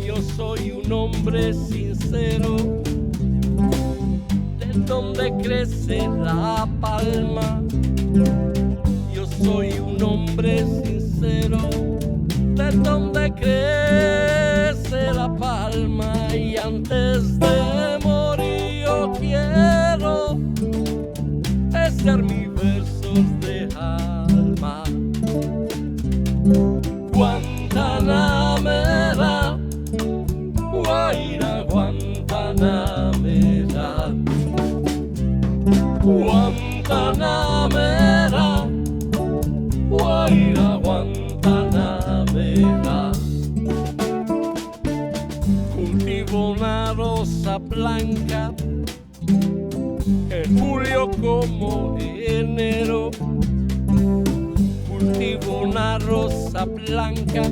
Yo soy un hombre sincero, de donde crece la palma. Yo soy un hombre sincero, de donde crece la palma. Y antes de morir yo quiero hacer mis versos de alma. Guantanamera, Guaira Guantanamera, Guantanamera, Guaira Guantanamera. Cultivo una rosa blanca en julio como enero. Cultivo una rosa blanca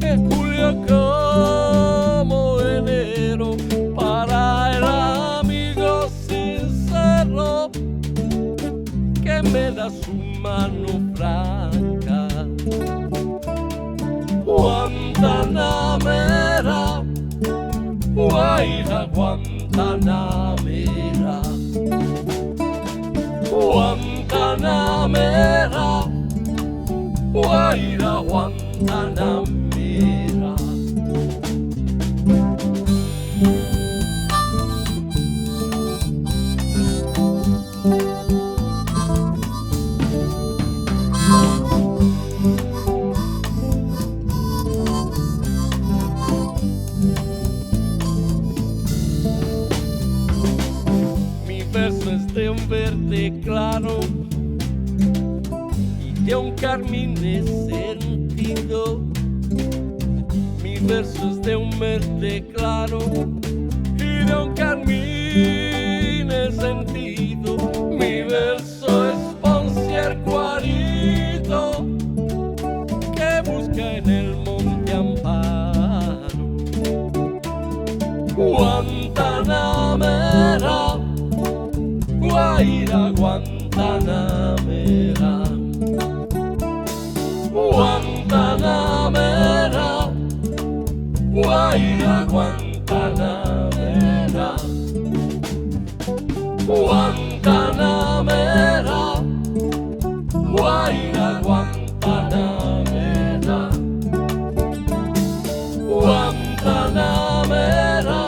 en julio como enero, para el amigo sincero que me da su mano franca. Guantanamera, Guaira Guantanamera, Guantanamera, Guaira Guantanamera. Mi verso es de un verde claro y de un carmín sentido. Mi verso es de un verde claro y de un carmín sentido. Mi verso es un ciervo arido que busca en el monte amparo. Guantanamera, Guaira Guantanamera, Guantanamera, Guaira Guantanamera, Guantanamera, Guaira Guantanamera, Guantanamera,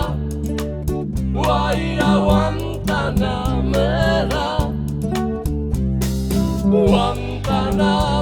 Guaira Guantanamera, Guantanamera.